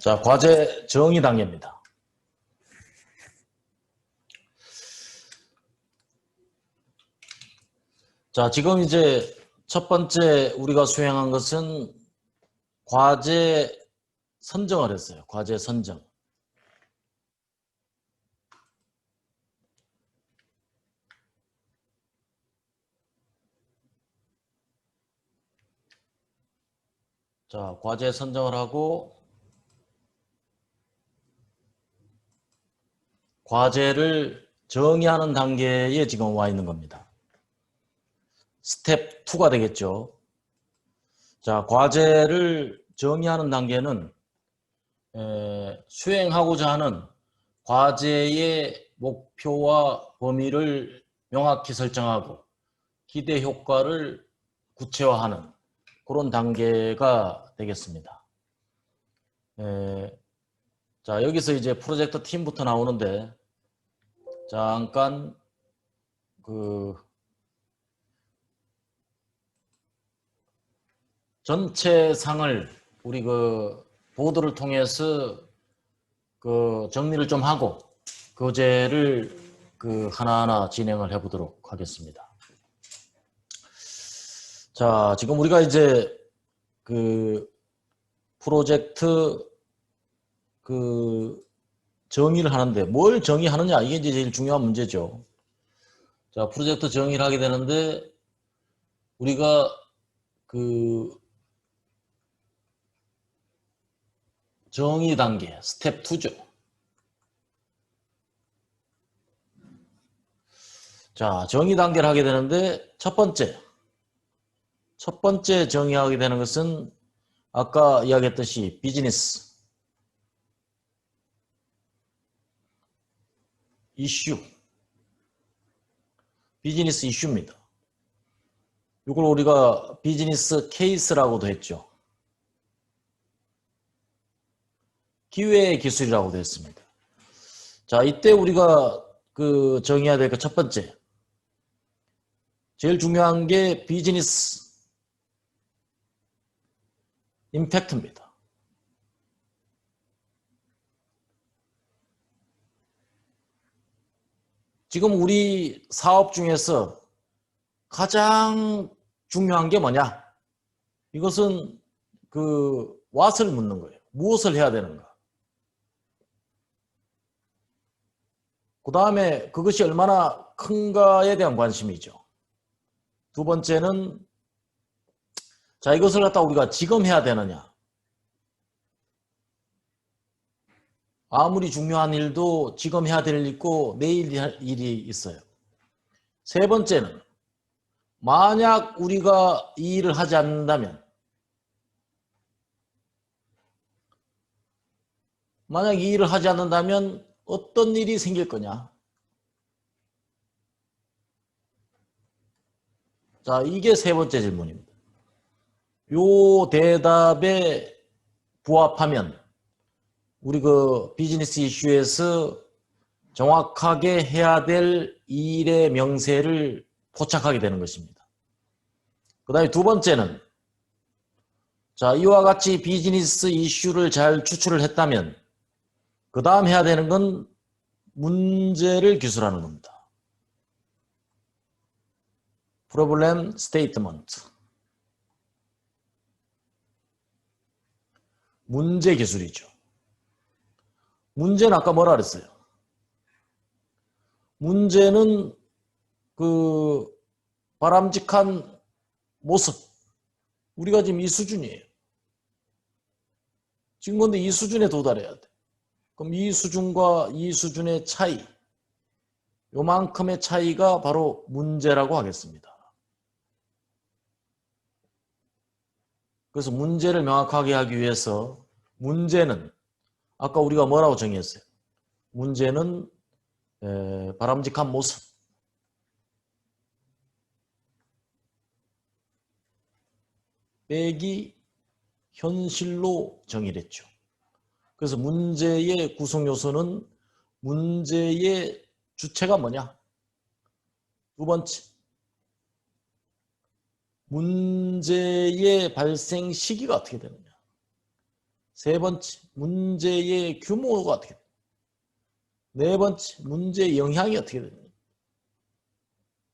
자, 과제 정의 단계입니다. 자, 지금 이제 첫 번째 우리가 수행한 것은 과제 선정을 했어요. 과제 선정. 자, 과제 선정을 하고 과제를 정의하는 단계에 지금 와 있는 겁니다. 스텝 2가 되겠죠. 자, 과제를 정의하는 단계는 수행하고자 하는 과제의 목표와 범위를 명확히 설정하고 기대 효과를 구체화하는 그런 단계가 되겠습니다. 자, 여기서 이제 프로젝트 팀부터 나오는데 잠깐 전체 상을 우리 보드를 통해서 정리를 좀 하고 교재를 하나하나 진행을 해 보도록 하겠습니다. 자, 지금 우리가 이제 프로젝트 정의를 하는데 뭘 정의하느냐, 이게 이제 제일 중요한 문제죠. 자, 프로젝트 정의를 하게 되는데 우리가 정의 단계 스텝 2죠. 자, 정의 단계를 하게 되는데 첫 번째 정의하게 되는 것은 아까 이야기했듯이 비즈니스 이슈입니다. 이걸 우리가 비즈니스 케이스라고도 했죠. 기회의 기술이라고도 했습니다. 자, 이때 우리가 정의해야 될 첫 번째, 제일 중요한 게 비즈니스 임팩트입니다. 지금 우리 사업 중에서 가장 중요한 게 뭐냐? 이것은 what을 묻는 거예요. 무엇을 해야 되는가? 그 다음에 그것이 얼마나 큰가에 대한 관심이죠. 두 번째는 자, 이것을 갖다 우리가 지금 해야 되느냐? 아무리 중요한 일도 지금 해야 될 일 있고 내일 할 일이 있어요. 세 번째는 만약 우리가 이 일을 하지 않는다면, 만약 이 일을 하지 않는다면 어떤 일이 생길 거냐? 자, 이게 세 번째 질문입니다. 요 대답에 부합하면 우리 비즈니스 이슈에서 정확하게 해야 될 일의 명세를 포착하게 되는 것입니다. 그 다음에 두 번째는 자, 이와 같이 비즈니스 이슈를 잘 추출을 했다면 그 다음 해야 되는 건 문제를 기술하는 겁니다. 프로블렘 스테이트먼트. 문제 기술이죠. 문제는 아까 뭐라 그랬어요? 문제는 바람직한 모습. 우리가 지금 이 수준이에요. 지금 근데 이 수준에 도달해야 돼. 그럼 이 수준과 이 수준의 차이, 요만큼의 차이가 바로 문제라고 하겠습니다. 그래서 문제를 명확하게 하기 위해서 문제는 아까 우리가 뭐라고 정의했어요? 문제는 바람직한 모습. 빼기 현실로 정의를 했죠. 그래서 문제의 구성 요소는 문제의 주체가 뭐냐? 두 번째, 문제의 발생 시기가 어떻게 되느냐? 세 번째, 문제의 규모가 어떻게 됩니까? 네 번째, 문제의 영향이 어떻게 됩니까?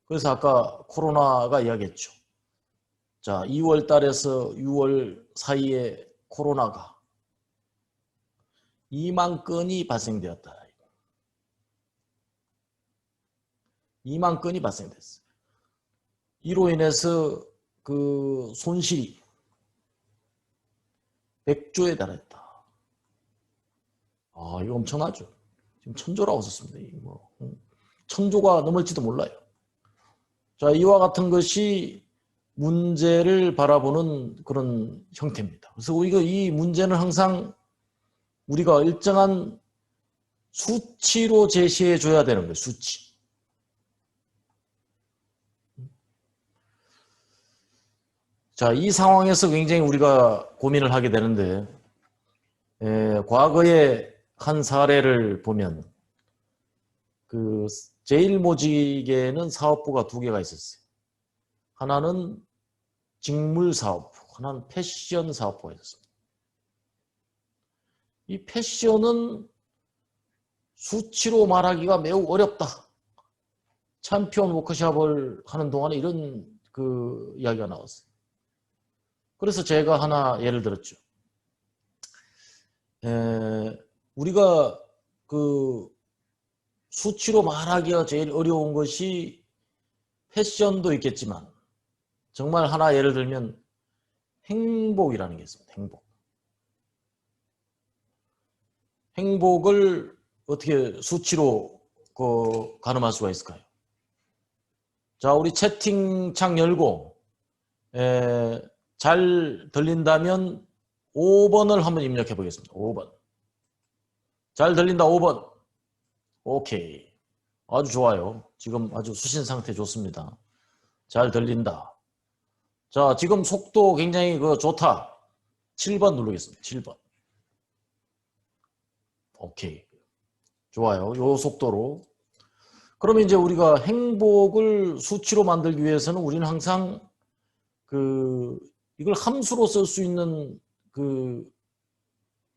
그래서 아까 코로나가 이야기했죠. 자, 2월 달에서 6월 사이에 코로나가 2만 건이 발생되었다. 2만 건이 발생됐어요. 이로 인해서 그 손실이 100조에 달했다. 아, 이거 엄청나죠. 지금 1000조라고 썼습니다. 뭐 1000조가 넘을지도 몰라요. 자, 이와 같은 것이 문제를 바라보는 그런 형태입니다. 그래서 우리가 이 문제는 항상 우리가 일정한 수치로 제시해 줘야 되는 거예요. 수치. 자, 이 상황에서 굉장히 우리가 고민을 하게 되는데, 과거에 한 사례를 보면 그 제일모직에는 사업부가 두 개가 있었어요. 하나는 직물사업부, 하나는 패션사업부가 있었습니다. 이 패션은 수치로 말하기가 매우 어렵다. 챔피언 워크숍을 하는 동안에 이런 그 이야기가 나왔어요. 그래서 제가 하나 예를 들었죠. 우리가 그 수치로 말하기가 제일 어려운 것이 패션도 있겠지만 정말 하나 예를 들면 행복이라는 게 있습니다. 행복. 행복을 어떻게 수치로 가늠할 수가 있을까요? 자, 우리 채팅창 열고 잘 들린다면 5번을 한번 입력해 보겠습니다. 5번. 잘 들린다 5번. 오케이. 아주 좋아요. 지금 아주 수신 상태 좋습니다. 잘 들린다. 자, 지금 속도 굉장히 좋다. 7번 누르겠습니다. 7번. 오케이. 좋아요. 요 속도로. 그러면 이제 우리가 행복을 수치로 만들기 위해서는 우리는 항상 이걸 함수로 쓸 수 있는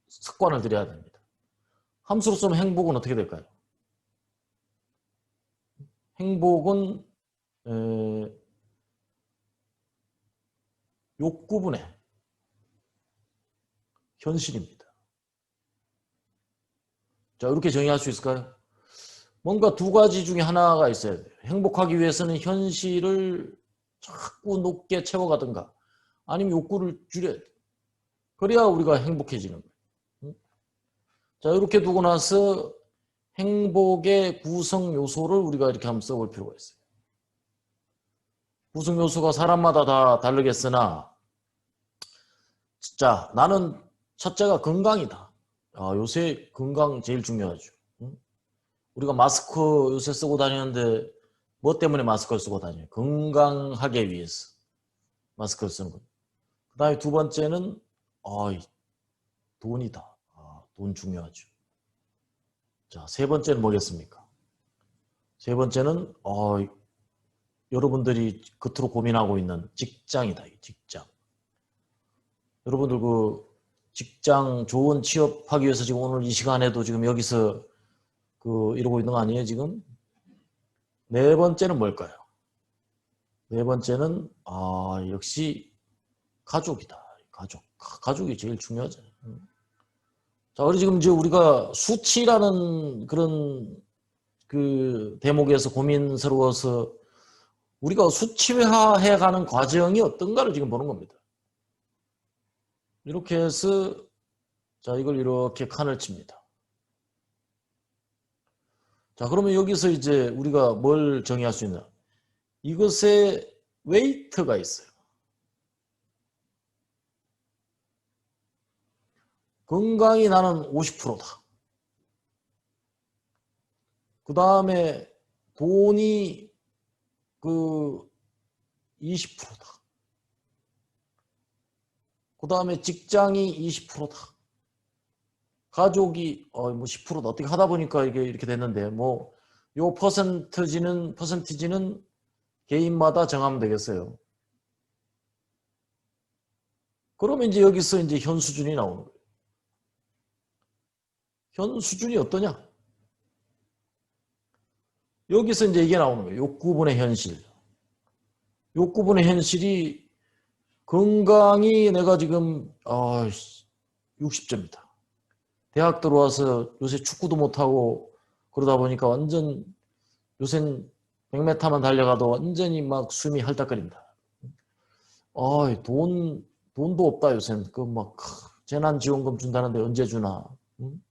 습관을 들여야 됩니다. 함수로 쓰면 행복은 어떻게 될까요? 행복은 욕구분의 현실입니다. 자, 이렇게 정의할 수 있을까요? 뭔가 두 가지 중에 하나가 있어야 돼요. 행복하기 위해서는 현실을 자꾸 높게 채워가든가 아니면 욕구를 줄여야 돼요. 그래야 우리가 행복해지는 거예요. 자, 이렇게 두고 나서 행복의 구성 요소를 우리가 이렇게 한번 써볼 필요가 있어요. 구성 요소가 사람마다 다 다르겠으나 진짜 나는 첫째가 건강이다. 요새 건강 제일 중요하죠. 우리가 마스크 요새 쓰고 다니는데 뭐 때문에 마스크를 쓰고 다녀요? 건강하기 위해서 마스크를 쓰는 것. 그 다음에 두 번째는 돈이다. 돈 중요하죠. 자, 세 번째는 뭐겠습니까? 세 번째는 여러분들이 겉으로 고민하고 있는 직장이다. 직장. 여러분들 직장 좋은 취업하기 위해서 지금 오늘 이 시간에도 지금 여기서 이러고 있는 거 아니에요, 지금? 네 번째는 뭘까요? 네 번째는 역시 가족이다. 가족이 제일 중요하잖아요. 자, 우리 지금 우리가 수치라는 그런 대목에서 고민스러워서 우리가 수치화해가는 과정이 어떤가를 지금 보는 겁니다. 이렇게 해서 자, 이걸 이렇게 칸을 칩니다. 자, 그러면 여기서 이제 우리가 뭘 정의할 수 있나? 이것에 웨이트가 있어요. 건강이 나는 50%다. 그 다음에 돈이 20%다. 그 다음에 직장이 20%다. 가족이 뭐 10%다. 어떻게 하다 보니까 이렇게 됐는데 요 퍼센티지는 개인마다 정하면 되겠어요. 그러면 이제 여기서 이제 현 수준이 나오는 거예요. 현 수준이 어떠냐? 여기서 이제 이게 나오는 거예요. 욕구분의 현실. 욕구분의 현실이 건강이 내가 지금 60점이다. 대학 들어와서 요새 축구도 못하고 그러다 보니까 완전 요샌 100m만 달려가도 완전히 막 숨이 헐떡거린다. 돈도 없다 요새는. 그 막 재난지원금 준다는데 언제 주나. 응?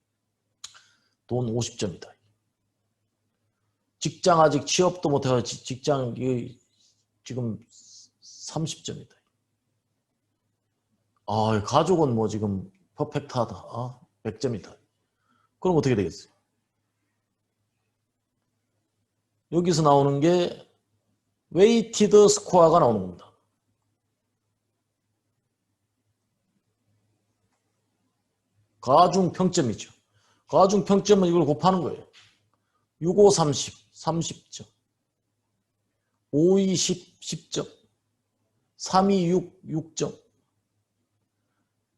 돈 50점이다. 직장 아직 취업도 못해서 직장 지금 30점이다. 가족은 뭐 지금 퍼펙트하다. 100점이다. 그럼 어떻게 되겠어요? 여기서 나오는 게 웨이티드 스코어가 나오는 겁니다. 가중평점이죠. 가중평점은 이걸 곱하는 거예요. 65, 30, 30점. 52, 10, 10점. 32, 6, 6점.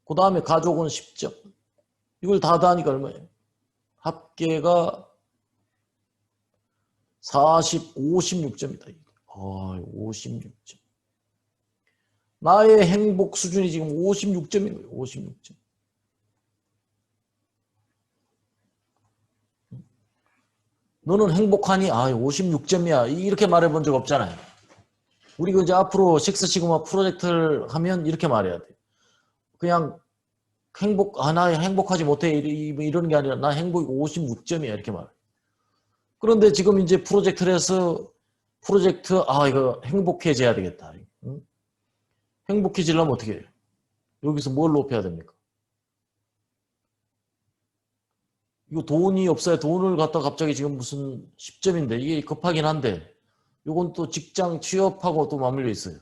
그 다음에 가족은 10점. 이걸 다 더하니까 얼마예요? 합계가 56점이다. 56점. 나의 행복 수준이 지금 56점인 거예요. 56점. 너는 행복하니? 56점이야. 이렇게 말해본 적 없잖아요. 우리 이제 앞으로 식스 시그마 프로젝트를 하면 이렇게 말해야 돼. 그냥 나 행복하지 못해 이런 게 아니라 나 행복이 56점이야 이렇게 말해. 그런데 지금 이제 프로젝트를 해서 이거 행복해져야 되겠다. 응? 행복해지려면 어떻게 해요? 여기서 뭘 높여야 됩니까? 이거 돈이 없어야 돈을 갖다 갑자기 지금 무슨 10점인데 이게 급하긴 한데 이건 또 직장 취업하고 또 맞물려 있어요.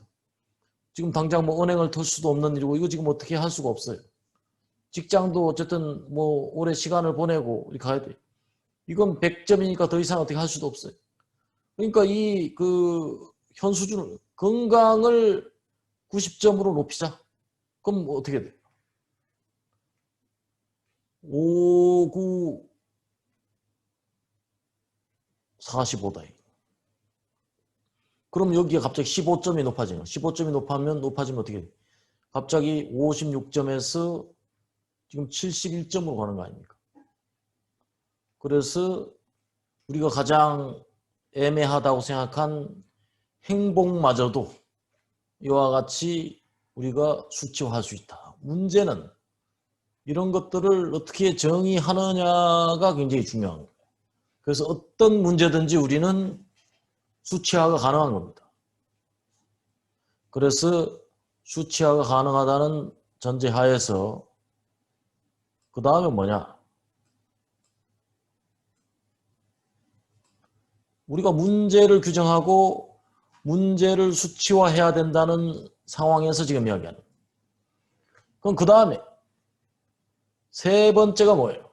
지금 당장 뭐 은행을 털 수도 없는 일이고 이거 지금 어떻게 할 수가 없어요. 직장도 어쨌든 뭐 오래 시간을 보내고 이렇게 가야 돼. 이건 100점이니까 더 이상 어떻게 할 수도 없어요. 그러니까 현 수준을 건강을 90점으로 높이자. 그럼 어떻게 돼? 5, 9, 45다. 그럼 여기에 갑자기 15점이 높아지는 15점이 높아지면 어떻게 돼? 갑자기 56점에서 지금 71점으로 가는 거 아닙니까? 그래서 우리가 가장 애매하다고 생각한 행복마저도 이와 같이 우리가 수치화할 수 있다. 문제는 이런 것들을 어떻게 정의하느냐가 굉장히 중요한 거예요. 그래서 어떤 문제든지 우리는 수치화가 가능한 겁니다. 그래서 수치화가 가능하다는 전제하에서 그 다음에 뭐냐? 우리가 문제를 규정하고 문제를 수치화해야 된다는 상황에서 지금 이야기하는 거예요. 그럼 그 다음에 세 번째가 뭐예요?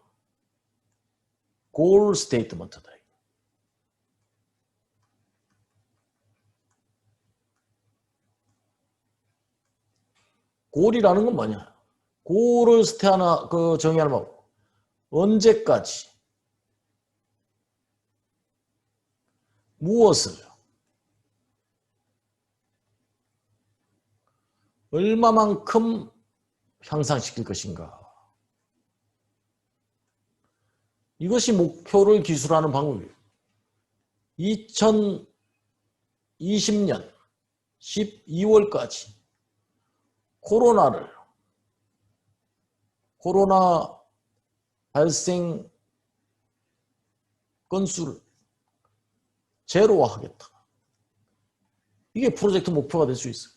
골 스테이트먼트다. 골이라는 건 뭐냐? 골을 정의하는 법. 언제까지 무엇을 얼마만큼 향상시킬 것인가. 이것이 목표를 기술하는 방법이에요. 2020년 12월까지 코로나 발생 건수를 제로화하겠다. 이게 프로젝트 목표가 될 수 있어요.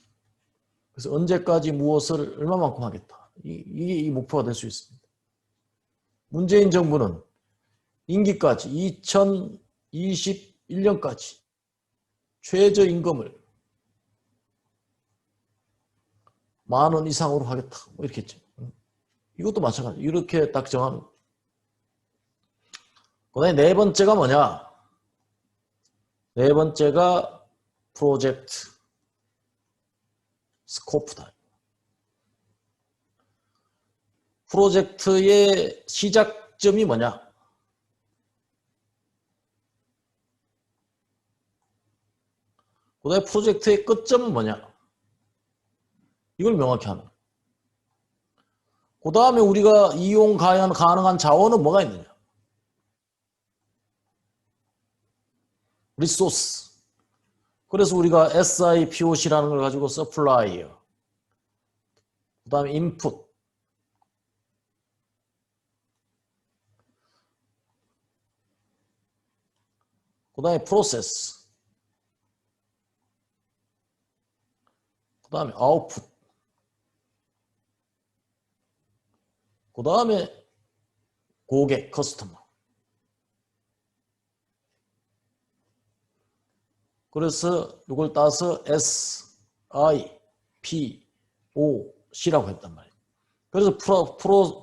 그래서 언제까지 무엇을 얼마만큼 하겠다. 이게 이 목표가 될 수 있습니다. 문재인 정부는 임기까지 2021년까지 최저임금을 10,000원 이상으로 하겠다. 뭐 이렇게 했죠. 이것도 마찬가지. 이렇게 딱 정하는. 그다음에 네 번째가 뭐냐? 네 번째가 프로젝트 스코프다. 프로젝트의 시작 시작점이 뭐냐? 그 다음에 프로젝트의 끝점은 뭐냐? 이걸 명확히 하는 거예요. 그 다음에 우리가 이용 가능한 자원은 뭐가 있느냐? 리소스. 그래서 우리가 SIPOC라는 걸 가지고 서플라이어, 그 다음에 인풋, 그 다음에 프로세스, 그 다음에 아웃풋, 그 다음에 고객, 커스터머. 그래서 이걸 따서 SIPOC라고 했단 말이에요. 그래서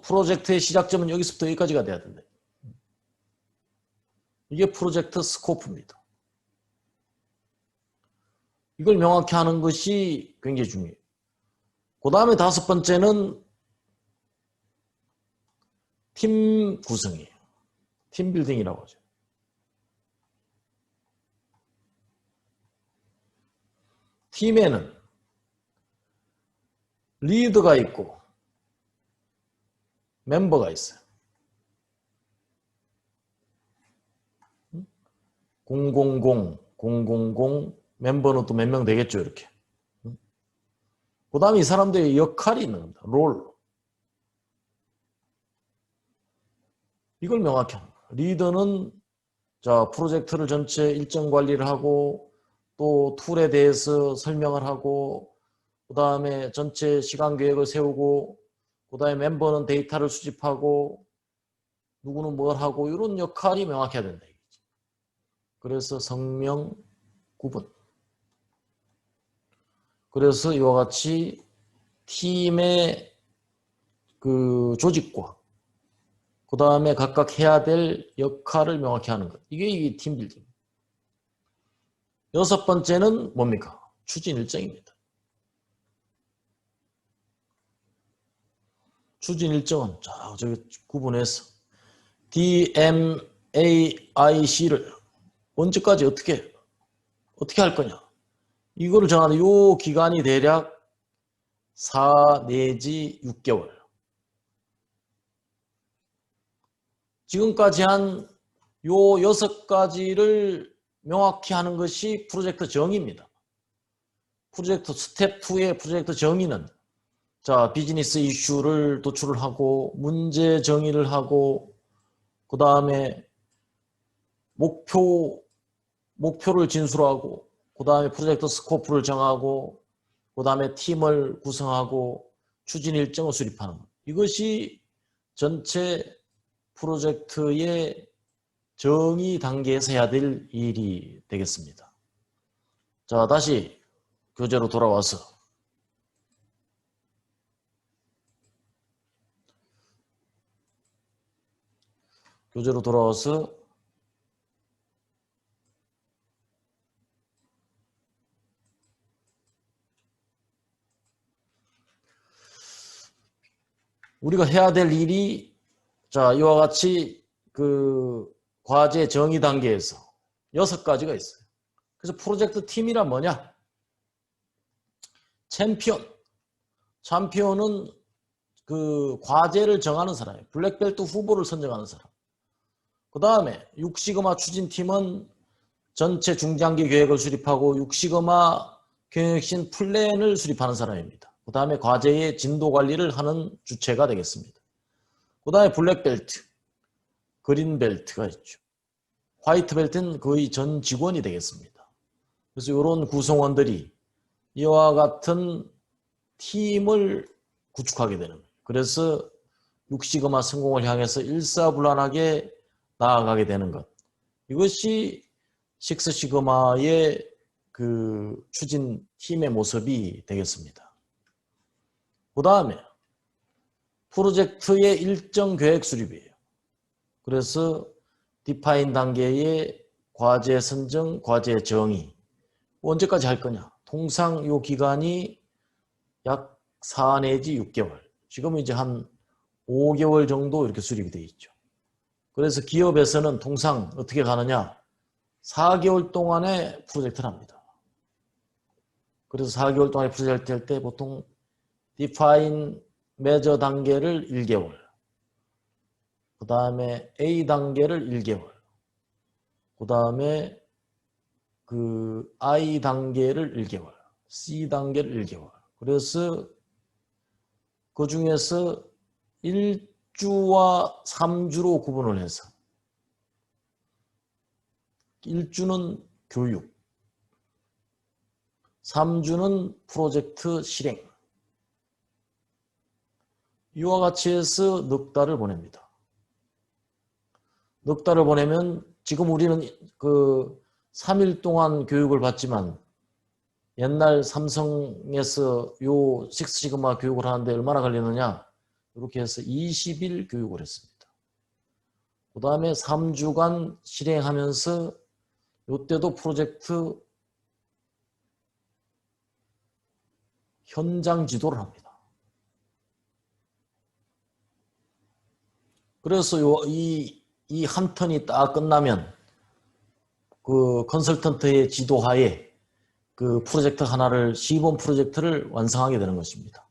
프로젝트의 시작점은 여기서부터 여기까지가 돼야 된다. 이게 프로젝트 스코프입니다. 이걸 명확히 하는 것이 굉장히 중요해요. 그 다음에 5번째는 팀 구성이에요. 팀 빌딩이라고 하죠. 팀에는 리더가 있고 멤버가 있어요. 000, 000, 멤버는 또 몇 명 되겠죠, 이렇게. 그 다음에 이 사람들의 역할이 있는 겁니다. 롤. 이걸 명확히 하는 거예요. 리더는 자, 프로젝트를 전체 일정 관리를 하고 또 툴에 대해서 설명을 하고 그 다음에 전체 시간 계획을 세우고 그 다음에 멤버는 데이터를 수집하고 누구는 뭘 하고 이런 역할이 명확해야 된다. 그래서 성명 구분. 그래서 이와 같이 팀의 그 조직과 그 다음에 각각 해야 될 역할을 명확히 하는 것. 이게 팀빌딩. 6번째는 뭡니까? 추진 일정입니다. 추진 일정은 자, 저기 구분해서 DMAIC를 언제까지 어떻게 할 거냐? 이거를 정하는 이 기간이 대략 4 내지 6개월. 지금까지 한 요 6가지를 명확히 하는 것이 프로젝트 정의입니다. 프로젝트 스텝 2의 프로젝트 정의는 자, 비즈니스 이슈를 도출을 하고 문제 정의를 하고 그 다음에 목표를 진술하고 그 다음에 프로젝트 스코프를 정하고 그 다음에 팀을 구성하고 추진 일정을 수립하는 것. 이것이 전체 프로젝트의 정의 단계에서 해야 될 일이 되겠습니다. 자, 다시 교재로 돌아와서 우리가 해야 될 일이 자, 이와 같이 그 과제 정의 단계에서 6가지가 있어요. 그래서 프로젝트 팀이란 뭐냐? 챔피언은 그 과제를 정하는 사람이에요. 블랙벨트 후보를 선정하는 사람. 그 다음에 6시그마 추진팀은 전체 중장기 계획을 수립하고 6시그마 경영혁신 플랜을 수립하는 사람입니다. 그 다음에 과제의 진도 관리를 하는 주체가 되겠습니다. 그 다음에 블랙벨트, 그린벨트가 있죠. 화이트벨트는 거의 전 직원이 되겠습니다. 그래서 이런 구성원들이 이와 같은 팀을 구축하게 되는 거예요. 그래서 6시그마 성공을 향해서 일사불란하게 나아가게 되는 것. 이것이 식스시그마의 그 추진 팀의 모습이 되겠습니다. 그 다음에 프로젝트의 일정 계획 수립이에요. 그래서 디파인 단계의 과제 선정, 과제 정의. 언제까지 할 거냐? 통상 이 기간이 약 4 내지 6개월. 지금 이제 한 5개월 정도 이렇게 수립이 되어 있죠. 그래서 기업에서는 통상 어떻게 가느냐? 4개월 동안에 프로젝트를 합니다. 그래서 4개월 동안에 프로젝트 할 때 보통 define measure 단계를 1개월, 그 다음에 A 단계를 1개월, 그 다음에 그 I 단계를 1개월, C 단계를 1개월. 그래서 그 중에서 1주와 3주로 구분을 해서 1주는 교육, 3주는 프로젝트 실행. 이와 같이 해서 넉 달을 보냅니다. 넉 달을 보내면 지금 우리는 그 3일 동안 교육을 받지만 옛날 삼성에서 요 식스시그마 교육을 하는데 얼마나 걸리느냐? 이렇게 해서 20일 교육을 했습니다. 그 다음에 3주간 실행하면서 이때도 프로젝트 현장 지도를 합니다. 그래서 이 한 턴이 딱 끝나면 그 컨설턴트의 지도하에 그 프로젝트 하나를, 시범 프로젝트를 완성하게 되는 것입니다.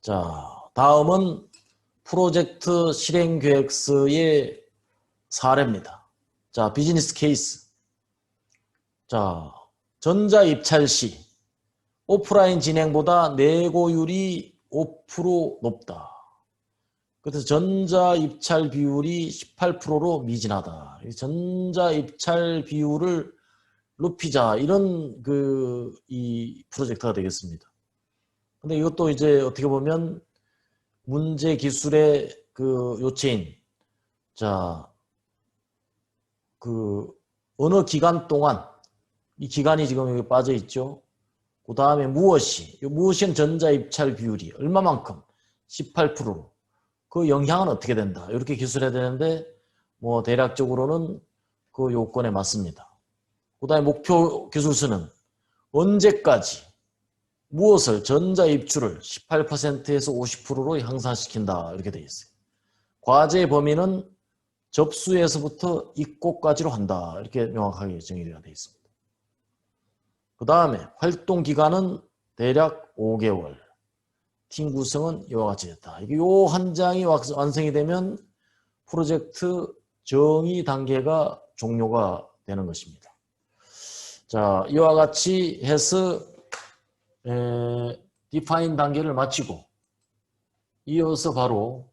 자, 다음은 프로젝트 실행 계획서의 사례입니다. 자, 비즈니스 케이스. 자, 전자 입찰 시 오프라인 진행보다 내고율이 5% 높다. 그래서 전자 입찰 비율이 18%로 미진하다. 전자 입찰 비율을 높이자, 이런 이 프로젝트가 되겠습니다. 근데 이것도 이제 어떻게 보면 문제 기술의 그 요체인, 자, 그 어느 기간 동안, 이 기간이 지금 여기 빠져 있죠. 그 다음에 무엇이 전자 입찰 비율이 얼마만큼 18%로 그 영향은 어떻게 된다. 이렇게 기술해야 되는데 뭐 대략적으로는 그 요건에 맞습니다. 그 다음에 목표 기술서는 언제까지 무엇을 전자 입출을 18%에서 50%로 향상시킨다, 이렇게 되어 있어요. 과제 범위는 접수에서부터 입고까지로 한다, 이렇게 명확하게 정의되어 있습니다. 그 다음에 활동 기간은 대략 5개월, 팀 구성은 이와 같이 됐다. 이게 요 한 장이 완성이 되면 프로젝트 정의 단계가 종료가 되는 것입니다. 자, 이와 같이 해서 디파인 단계를 마치고 이어서 바로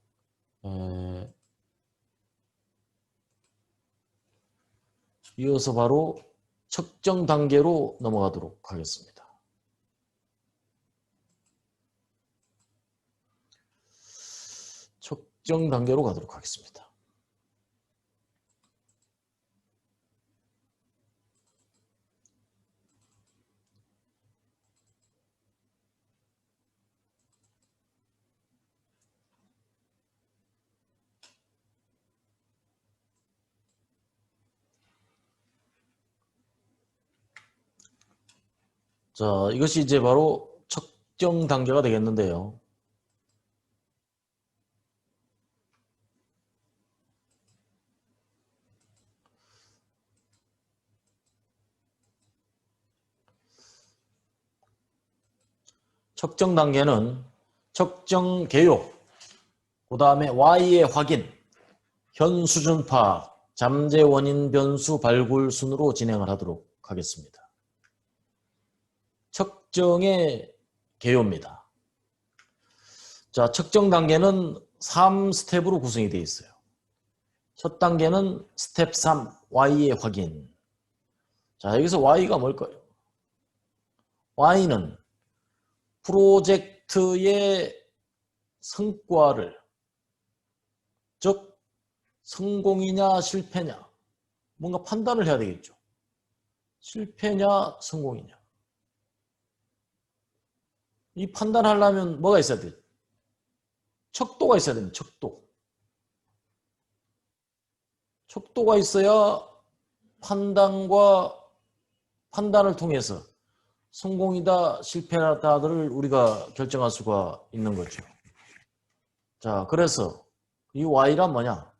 측정 단계로 넘어가도록 하겠습니다. 측정 단계로 가도록 하겠습니다. 자, 이것이 이제 바로 측정 단계가 되겠는데요. 측정 단계는 측정 개요, 그 다음에 Y의 확인, 현 수준 파악, 잠재 원인 변수 발굴 순으로 진행을 하도록 하겠습니다. 측정의 개요입니다. 자, 측정 단계는 3스텝으로 구성이 되어 있어요. 첫 단계는 스텝 3, Y의 확인. 자, 여기서 Y가 뭘까요? Y는 프로젝트의 성과를, 즉 성공이냐 실패냐, 뭔가 판단을 해야 되겠죠. 실패냐 성공이냐. 이 판단하려면 뭐가 있어야 돼요? 척도가 있어야 됩니다. 척도가 있어야 판단을 통해서 성공이다 실패다를 우리가 결정할 수가 있는 거죠. 자, 그래서 이 Y란 뭐냐?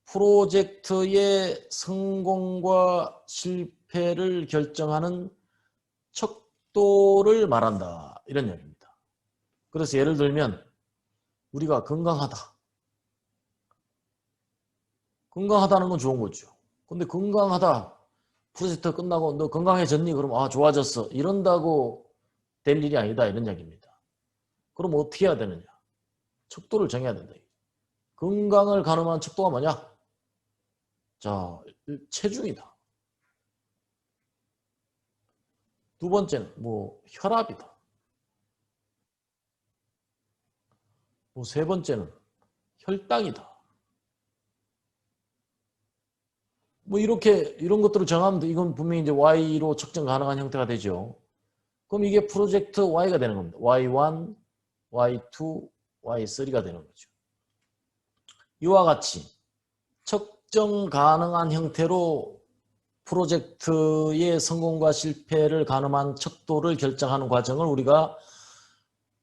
프로젝트의 성공과 실패를 결정하는 척도를 말한다. 이런 얘기입니다. 그래서 예를 들면 우리가 건강하다. 건강하다는 건 좋은 거죠. 근데 건강하다. 프로젝트 끝나고 너 건강해졌니? 그럼 아 좋아졌어. 이런다고 될 일이 아니다. 이런 얘기입니다. 그럼 어떻게 해야 되느냐? 척도를 정해야 된다. 건강을 가늠한 척도가 뭐냐? 자, 체중이다. 두 번째는 뭐 혈압이다. 뭐 세 번째는 혈당이다. 뭐 이렇게 이런 것들을 정하면 이건 분명히 이제 Y로 측정 가능한 형태가 되죠. 그럼 이게 프로젝트 Y가 되는 겁니다. Y1, Y2, Y3가 되는 거죠. 이와 같이 측정 가능한 형태로 프로젝트의 성공과 실패를 가늠한 척도를 결정하는 과정을 우리가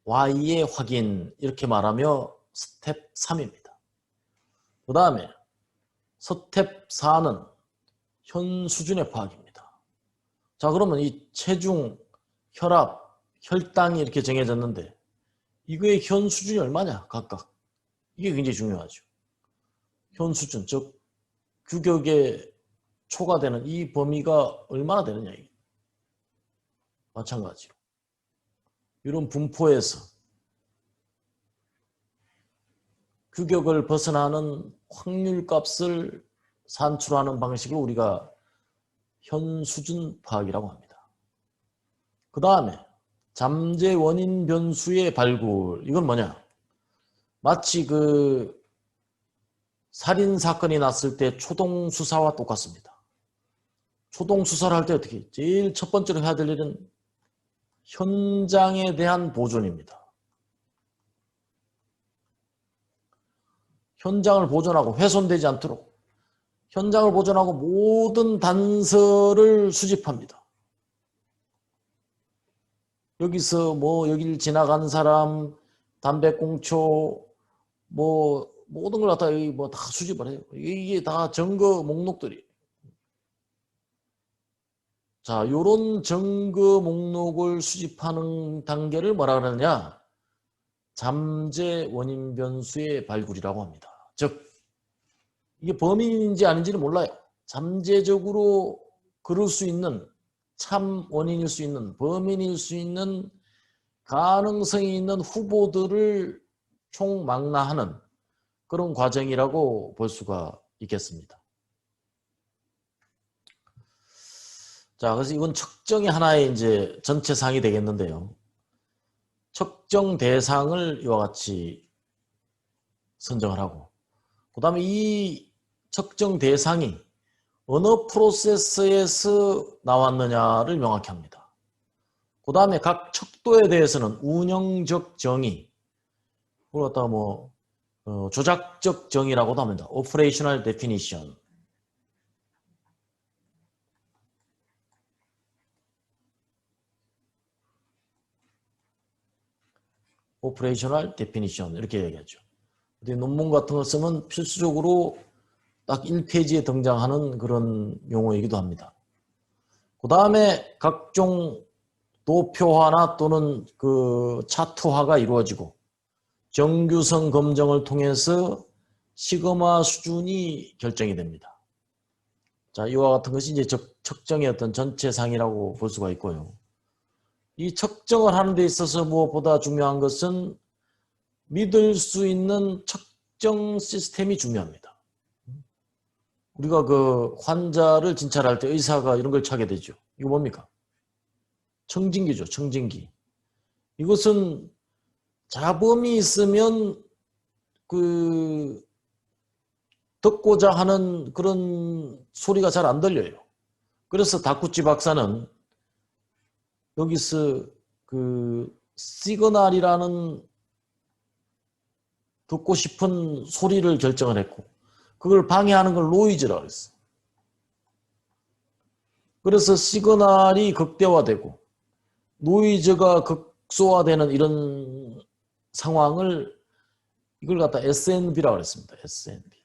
Y의 확인 이렇게 말하며 스텝 3입니다. 그 다음에 스텝 4는 현 수준의 파악입니다. 자, 그러면 이 체중, 혈압, 혈당이 이렇게 정해졌는데 이거의 현 수준이 얼마냐 각각. 이게 굉장히 중요하죠. 현 수준, 즉 규격의 초과되는 이 범위가 얼마나 되느냐. 이게. 마찬가지로 이런 분포에서 규격을 벗어나는 확률값을 산출하는 방식을 우리가 현 수준 파악이라고 합니다. 그 다음에 잠재 원인 변수의 발굴. 이건 뭐냐? 마치 그 살인 사건이 났을 때 초동 수사와 똑같습니다. 초동 수사를 할 때 어떻게? 제일 첫 번째로 해야 될 일은 현장에 대한 보존입니다. 현장을 보존하고 훼손되지 않도록 현장을 보존하고 모든 단서를 수집합니다. 여기서 뭐 여길 지나간 사람, 담배꽁초, 뭐 모든 걸 갖다 여기 뭐 다 수집을 해요. 이게 다 증거 목록들이. 자, 요런 증거 목록을 수집하는 단계를 뭐라 그러느냐? 잠재 원인 변수의 발굴이라고 합니다. 즉 이게 범인인지 아닌지는 몰라요. 잠재적으로 그럴 수 있는 참 원인일 수 있는 범인일 수 있는 가능성이 있는 후보들을 총망라하는 그런 과정이라고 볼 수가 있겠습니다. 자, 그래서 이건 측정의 하나의 이제 전체 상이 되겠는데요. 측정 대상을 이와 같이 선정을 하고, 그 다음에 이 측정 대상이 어느 프로세스에서 나왔느냐를 명확히 합니다. 그 다음에 각 척도에 대해서는 운영적 정의, 그걸 갖다가 뭐 조작적 정의라고도 합니다. Operational Definition. Operational Definition 이렇게 얘기하죠. 논문 같은 거 쓰면 필수적으로 딱 1페이지에 등장하는 그런 용어이기도 합니다. 그 다음에 각종 도표화나 또는 그 차트화가 이루어지고 정규성 검증을 통해서 시그마 수준이 결정이 됩니다. 자, 이와 같은 것이 이제 측정의 어떤 전체상이라고 볼 수가 있고요. 이 측정을 하는 데 있어서 무엇보다 중요한 것은 믿을 수 있는 측정 시스템이 중요합니다. 우리가 그 환자를 진찰할 때 의사가 이런 걸 차게 되죠. 이거 뭡니까? 청진기죠. 청진기. 이것은 잡음이 있으면 그 듣고자 하는 그런 소리가 잘 안 들려요. 그래서 다쿠치 박사는 여기서 그 시그널이라는 듣고 싶은 소리를 결정을 했고 그걸 방해하는 걸 노이즈라고 했어. 그래서 시그널이 극대화되고 노이즈가 극소화되는 이런 상황을 이걸 갖다 SNB라고 했습니다. SNB.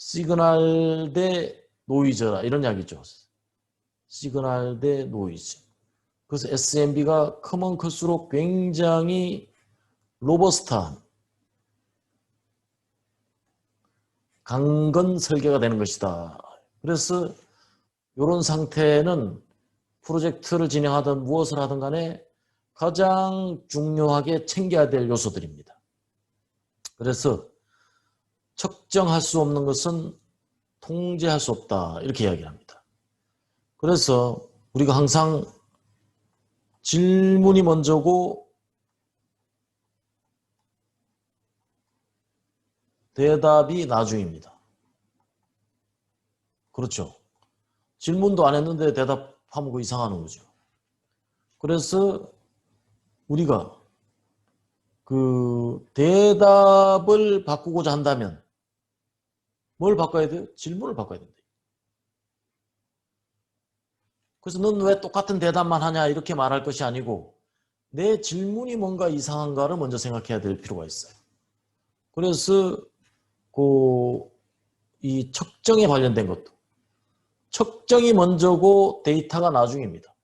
시그널 대 노이즈라 이런 이야기죠. 시그널 대 노이즈. 그래서 SMB가 크면 클수록 굉장히 로버스트한 강건 설계가 되는 것이다. 그래서 이런 상태는 프로젝트를 진행하든 무엇을 하든 간에 가장 중요하게 챙겨야 될 요소들입니다. 그래서 측정할 수 없는 것은 통제할 수 없다. 이렇게 이야기를 합니다. 그래서 우리가 항상 질문이 먼저고 대답이 나중입니다. 그렇죠. 질문도 안 했는데 대답하면 그 이상하는 거죠. 그래서 우리가 그 대답을 바꾸고자 한다면 뭘 바꿔야 돼요? 질문을 바꿔야 된다. 그래서 넌 왜 똑같은 대답만 하냐 이렇게 말할 것이 아니고 내 질문이 뭔가 이상한가를 먼저 생각해야 될 필요가 있어요. 그래서 이 측정에 관련된 것도 측정이 먼저고 데이터가 나중입니다.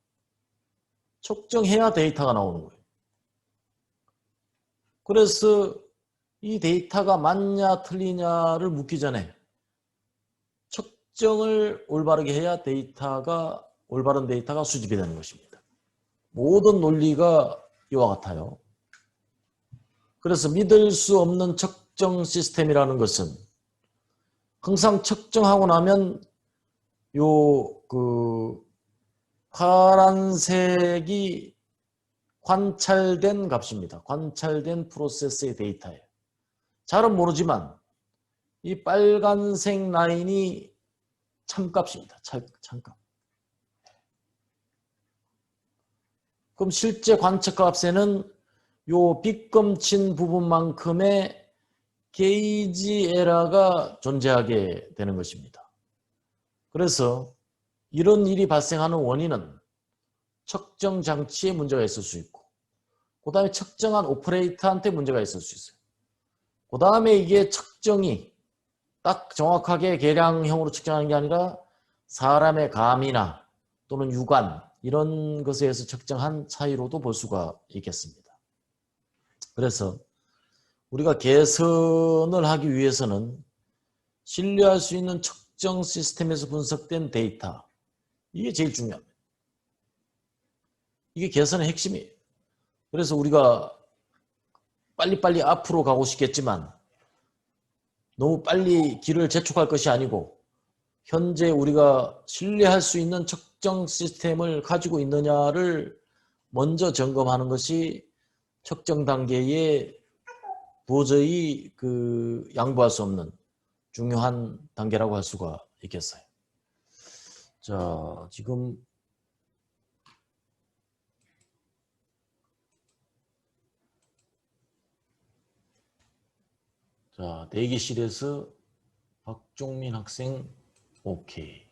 측정해야 데이터가 나오는 거예요. 그래서 이 데이터가 맞냐 틀리냐를 묻기 전에 측정을 올바르게 해야 올바른 데이터가 수집이 되는 것입니다. 모든 논리가 이와 같아요. 그래서 믿을 수 없는 측정 시스템이라는 것은 항상 측정하고 나면 파란색이 관찰된 값입니다. 관찰된 프로세스의 데이터예요. 잘은 모르지만 이 빨간색 라인이 참값입니다. 참값. 그럼 실제 관측값에는 요 빗금친 부분만큼의 게이지 에러가 존재하게 되는 것입니다. 그래서 이런 일이 발생하는 원인은 측정 장치에 문제가 있을 수 있고 그 다음에 측정한 오퍼레이터한테 문제가 있을 수 있어요. 그 다음에 이게 측정이 딱 정확하게 계량형으로 측정하는 게 아니라 사람의 감이나 또는 육안 이런 것에 의해서 측정한 차이로도 볼 수가 있겠습니다. 그래서 우리가 개선을 하기 위해서는 신뢰할 수 있는 측정 시스템에서 분석된 데이터 이게 제일 중요합니다. 이게 개선의 핵심이에요. 그래서 우리가 빨리빨리 앞으로 가고 싶겠지만 너무 빨리 길을 재촉할 것이 아니고 현재 우리가 신뢰할 수 있는 측정 시스템을 가지고 있느냐를 먼저 점검하는 것이 측정 단계에 도저히 양보할 수 없는 중요한 단계라고 할 수가 있겠어요. 자, 지금 대기실에서 박종민 학생 오케이.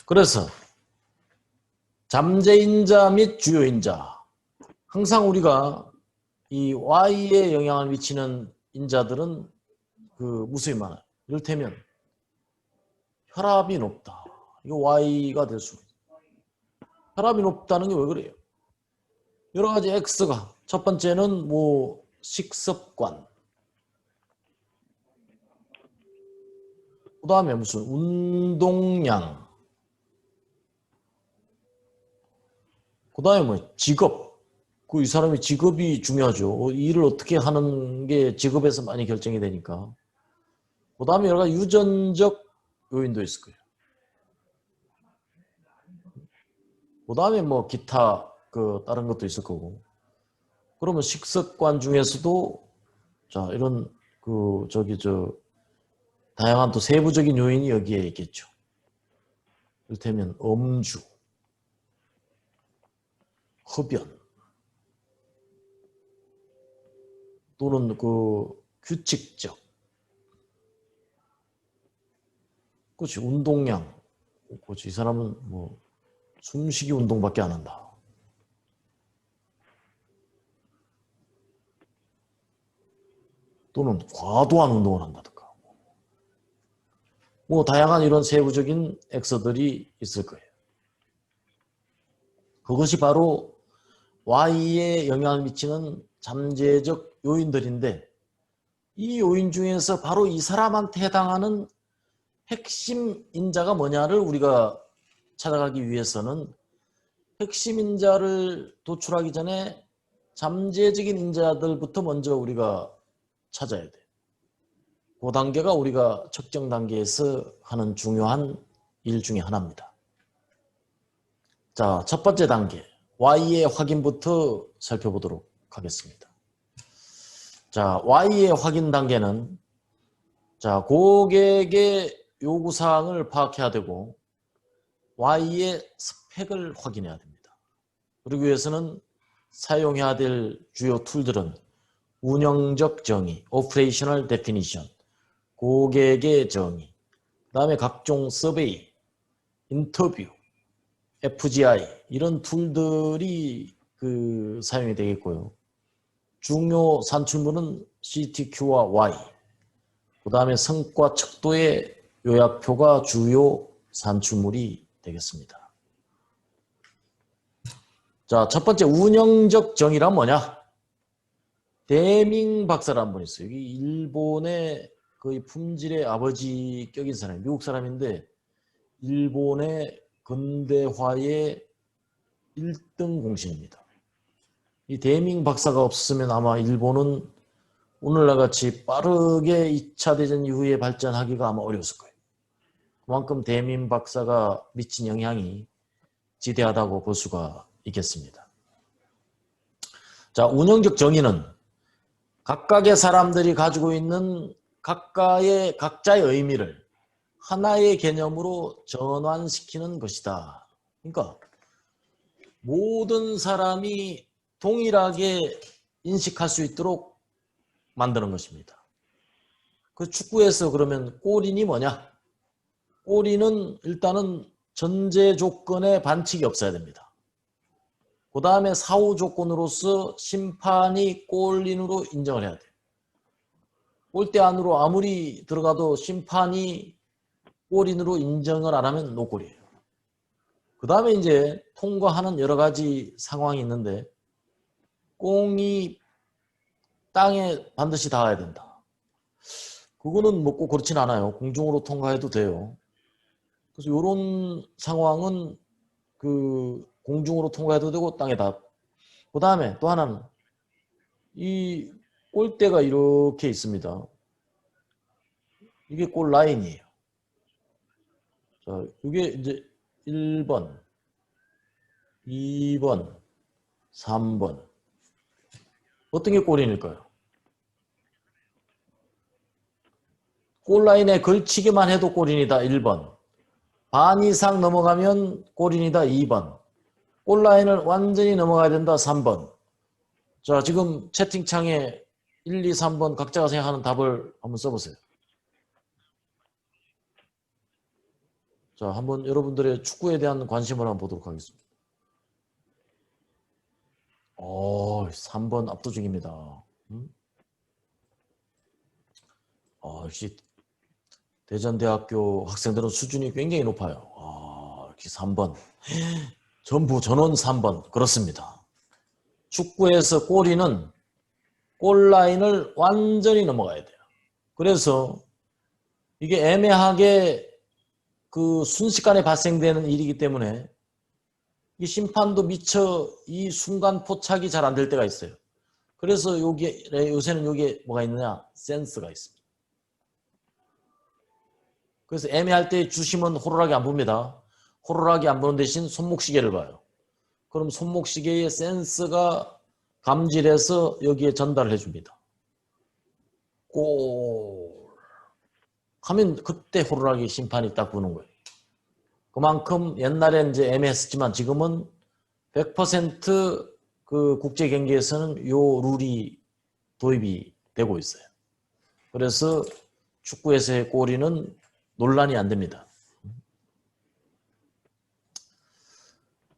그래서 잠재인자 및 주요인자 항상 우리가 이 Y에 영향을 미치는 인자들은 무수히 많아요. 이를테면 혈압이 높다. 이거 Y가 될 수 있어요. 혈압이 높다는 게 왜 그래요? 여러 가지 X가 첫 번째는 식습관 그 다음에 무슨 운동량 그 다음에 직업 이 사람의 직업이 중요하죠. 일을 어떻게 하는 게 직업에서 많이 결정이 되니까 그 다음에 여러 가지 유전적 요인도 있을 거예요. 그 다음에 기타 다른 것도 있을 거고 그러면 식습관 중에서도 이런 다양한 또 세부적인 요인이 여기에 있겠죠. 이를테면 음주, 흡연 또는 규칙적 그렇지 운동량 그렇지 이 사람은 숨쉬기 운동밖에 안 한다. 또는 과도한 운동을 한다든가. 뭐 다양한 이런 세부적인 액서들이 있을 거예요. 그것이 바로 Y에 영향을 미치는 잠재적 요인들인데 이 요인 중에서 바로 이 사람한테 해당하는 핵심 인자가 뭐냐를 우리가 찾아가기 위해서는 핵심 인자를 도출하기 전에 잠재적인 인자들부터 먼저 우리가 찾아야 돼. 그 단계가 우리가 측정 단계에서 하는 중요한 일 중에 하나입니다. 자, 첫 번째 단계 Y의 확인부터 살펴보도록 하겠습니다. 자, Y의 확인 단계는 자, 고객의 요구사항을 파악해야 되고 Y의 스펙을 확인해야 됩니다. 그러기 위해서는 사용해야 될 주요 툴들은 운영적 정의, Operational Definition, 고객의 정의, 그 다음에 각종 서베이, 인터뷰, FGI 이런 툴들이 사용이 되겠고요. 중요 산출물은 CTQ와 Y, 그 다음에 성과 척도의 요약표가 주요 산출물이 되겠습니다. 자, 첫 번째 운영적 정의란 뭐냐? 데밍 박사라는 분이 있어요. 여기 일본의 거의 품질의 아버지 격인 사람이 미국 사람인데 일본의 근대화의 1등 공신입니다. 이 데밍 박사가 없었으면 아마 일본은 오늘날 같이 빠르게 2차 대전 이후에 발전하기가 아마 어려웠을 거예요. 그만큼 데밍 박사가 미친 영향이 지대하다고 볼 수가 있겠습니다. 자, 운영적 정의는 각각의 사람들이 가지고 있는 각자의 의미를 하나의 개념으로 전환시키는 것이다. 그러니까 모든 사람이 동일하게 인식할 수 있도록 만드는 것입니다. 그 축구에서 그러면 골인이 뭐냐? 골인은 일단은 전제 조건에 반칙이 없어야 됩니다. 그 다음에 사후 조건으로서 심판이 골인으로 인정을 해야 돼요. 골대 안으로 아무리 들어가도 심판이 골인으로 인정을 안 하면 노골이에요. 그 다음에 이제 통과하는 여러 가지 상황이 있는데 공이 땅에 반드시 닿아야 된다. 그거는 뭐 꼭 그렇진 않아요. 공중으로 통과해도 돼요. 그래서 이런 상황은 공중으로 통과해도 되고 땅에 닿고 그 다음에 또 하나는 이 골대가 이렇게 있습니다. 이게 골 라인이에요. 자, 이게 이제 1번, 2번, 3번. 어떤 게 골인일까요? 골라인에 걸치기만 해도 골인이다. 1번. 반 이상 넘어가면 골인이다. 2번. 골라인을 완전히 넘어가야 된다. 3번. 자, 지금 채팅창에 1, 2, 3번 각자가 생각하는 답을 한번 써보세요. 자, 한번 여러분들의 축구에 대한 관심을 한번 보도록 하겠습니다. 3번 압도적입니다. 역시 대전대학교 학생들은 수준이 굉장히 높아요. 역시 3번. 전부 전원 3번. 그렇습니다. 축구에서 골인은 골라인을 완전히 넘어가야 돼요. 그래서 이게 애매하게 순식간에 발생되는 일이기 때문에 이 심판도 미처 이 순간 포착이 잘 안 될 때가 있어요. 그래서 요새는 여기에 뭐가 있느냐? 센스가 있습니다. 그래서 애매할 때 주심은 호루라기 안 봅니다. 호루라기 안 보는 대신 손목시계를 봐요. 그럼 손목시계의 센스가 감질해서 여기에 전달을 해줍니다. 골 하면 그때 호루라기 심판이 딱 부는 거예요. 그만큼 옛날엔 이제 애매했지만 지금은 100% 국제 경기에서는 요 룰이 도입이 되고 있어요. 그래서 축구에서의 골인은 논란이 안 됩니다.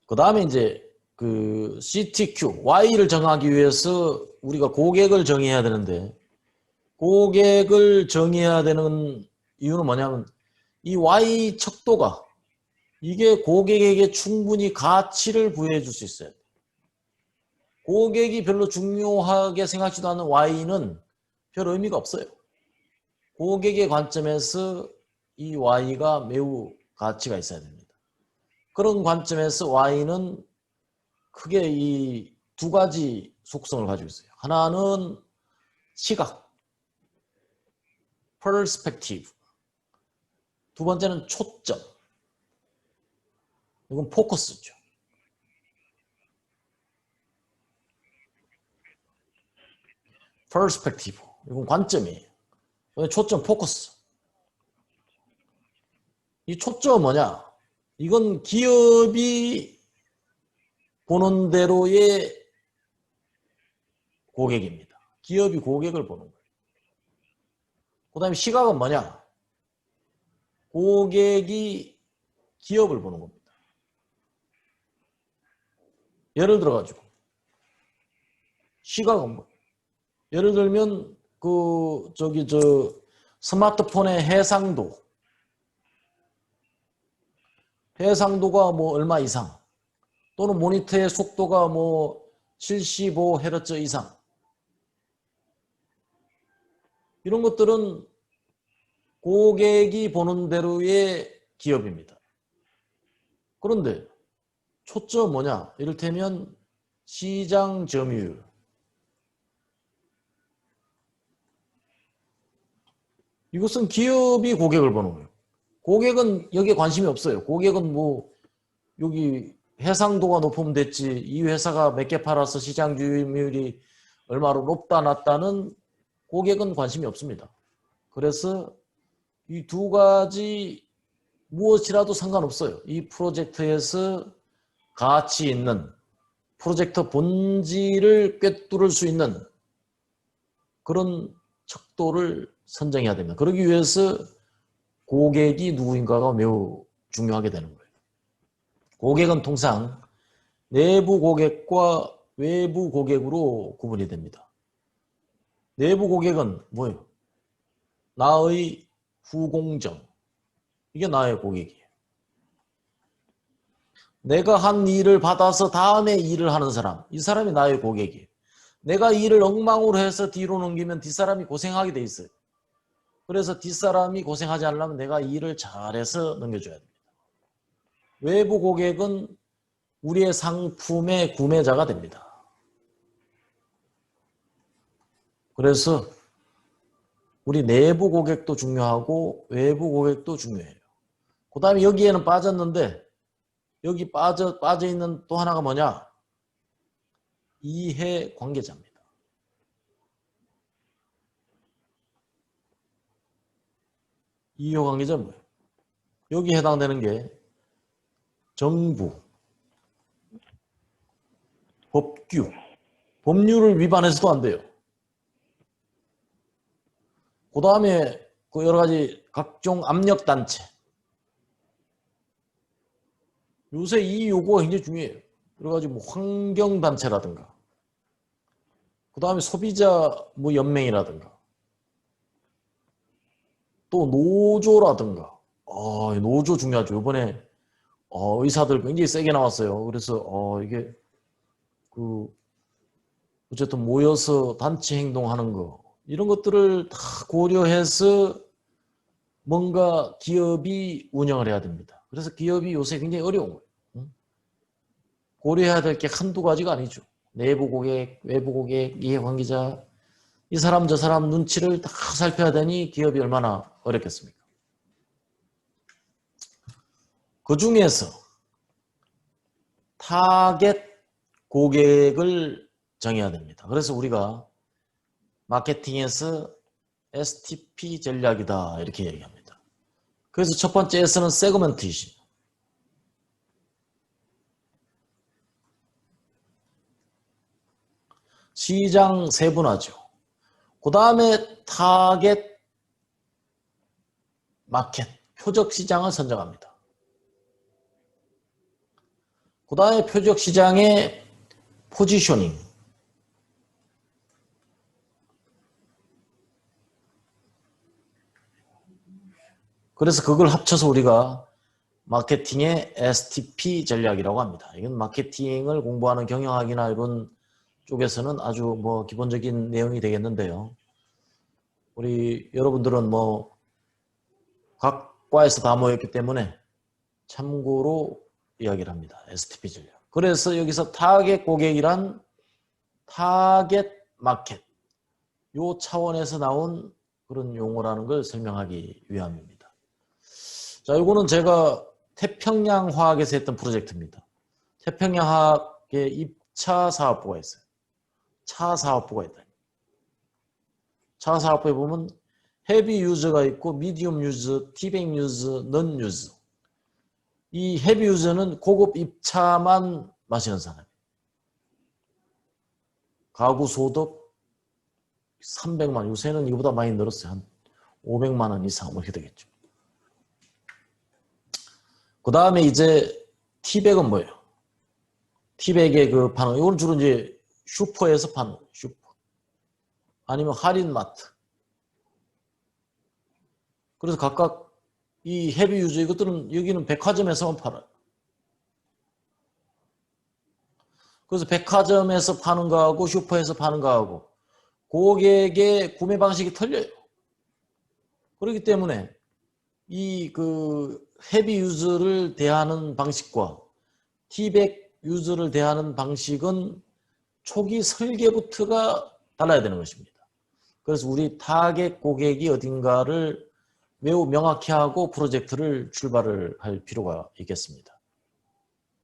그 다음에 이제 CTQ, Y를 정하기 위해서 우리가 고객을 정의해야 되는데 고객을 정의해야 되는 이유는 뭐냐면 이 Y 척도가 이게 고객에게 충분히 가치를 부여해 줄 수 있어요. 고객이 별로 중요하게 생각지도 않는 Y는 별 의미가 없어요. 고객의 관점에서 이 Y가 매우 가치가 있어야 됩니다. 그런 관점에서 Y는 크게 이 두 가지 속성을 가지고 있어요. 하나는 시각, perspective. 두 번째는 초점. 이건 포커스죠. perspective. 이건 관점이에요. 초점, 포커스. 이 초점은 뭐냐? 이건 기업이 보는 대로의 고객입니다. 기업이 고객을 보는 거예요. 그 다음에 시각은 뭐냐? 고객이 기업을 보는 겁니다. 예를 들어가지고 시각은 뭐? 예를 들면 스마트폰의 해상도가 뭐 얼마 이상 또는 모니터의 속도가 뭐 75Hz 이상 이런 것들은 고객이 보는 대로의 기업입니다. 그런데 초점 뭐냐? 이를테면 시장 점유율. 이것은 기업이 고객을 보는 거예요. 고객은 여기에 관심이 없어요. 고객은 뭐 여기 해상도가 높으면 됐지 이 회사가 몇 개 팔아서 시장 점유율이 얼마로 높다 낮다는 고객은 관심이 없습니다. 그래서 이 두 가지 무엇이라도 상관없어요. 이 프로젝트에서 가치 있는 프로젝트 본질을 꿰뚫을 수 있는 그런 척도를 선정해야 됩니다. 그러기 위해서 고객이 누구인가가 매우 중요하게 되는 거예요. 고객은 통상 내부 고객과 외부 고객으로 구분이 됩니다. 내부 고객은 뭐예요? 나의 후공정. 이게 나의 고객이에요. 내가 한 일을 받아서 다음에 일을 하는 사람. 이 사람이 나의 고객이에요. 내가 일을 엉망으로 해서 뒤로 넘기면 뒷사람이 고생하게 돼 있어요. 그래서 뒷사람이 고생하지 않으려면 내가 일을 잘해서 넘겨줘야 됩니다. 외부 고객은 우리의 상품의 구매자가 됩니다. 그래서 우리 내부 고객도 중요하고 외부 고객도 중요해요. 그 다음에 여기에는 빠졌는데 여기 빠져 있는 또 하나가 뭐냐? 이해 관계자입니다. 이해 관계자는 뭐예요? 여기 해당되는 게 정부, 법규, 법률을 위반해서도 안 돼요. 그 다음에 그 여러 가지 각종 압력단체. 요새 이 요구가 굉장히 중요해요. 여러 가지 뭐 환경단체라든가, 그 다음에 소비자 뭐 연맹이라든가, 또 노조라든가. 노조 중요하죠. 이번에 의사들 굉장히 세게 나왔어요. 그래서 이게 어쨌든 모여서 단체 행동하는 거 이런 것들을 다 고려해서 뭔가 기업이 운영을 해야 됩니다. 그래서 기업이 요새 굉장히 어려운 거예요. 고려해야 될 게 한두 가지가 아니죠. 내부 고객, 외부 고객, 이해관계자 이 사람 저 사람 눈치를 다 살펴야 되니 기업이 얼마나 어렵겠습니까? 그 중에서 타겟 고객을 정해야 됩니다. 그래서 우리가 마케팅에서 STP 전략이다 이렇게 얘기합니다. 그래서 첫 번째 S는 세그먼테이션. 시장 세분화죠. 그 다음에 타겟 마켓, 표적 시장을 선정합니다. 그 다음에 표적 시장의 포지셔닝. 그래서 그걸 합쳐서 우리가 마케팅의 STP 전략이라고 합니다. 이건 마케팅을 공부하는 경영학이나 이런 쪽에서는 아주 뭐 기본적인 내용이 되겠는데요. 우리 여러분들은 뭐 각 과에서 다 모였기 때문에 참고로 이야기를 합니다. STP 전략. 그래서 여기서 타겟 고객이란 타겟 마켓 요 차원에서 나온 그런 용어라는 걸 설명하기 위함입니다. 자, 이거는 제가 태평양 화학에서 했던 프로젝트입니다. 태평양 화학에 입차 사업부가 있어요. 차 사업부가 있다. 차 사업부에 보면 헤비 유저가 있고 미디움 유저, 티백 유저, 넌 유저. 이 헤비 유저는 고급 입차만 마시는 사람. 가구 소득 300만, 요새는 이거보다 많이 늘었어요. 한 500만 원 이상 뭐 이렇게 되겠죠. 그 다음에 이제 티백은 뭐예요? 티백의 그 파는, 이건 주로 이제 슈퍼에서 파는 거예요. 슈퍼. 아니면 할인마트. 그래서 각각 이 헤비 유저 이것들은 여기는 백화점에서만 팔아요. 그래서 백화점에서 파는 거하고 슈퍼에서 파는 거하고 고객의 구매 방식이 틀려요. 그렇기 때문에 이 그 헤비 유저를 대하는 방식과 티백 유저를 대하는 방식은 초기 설계부터가 달라야 되는 것입니다. 그래서 우리 타겟 고객이 어딘가를 매우 명확히 하고 프로젝트를 출발을 할 필요가 있겠습니다.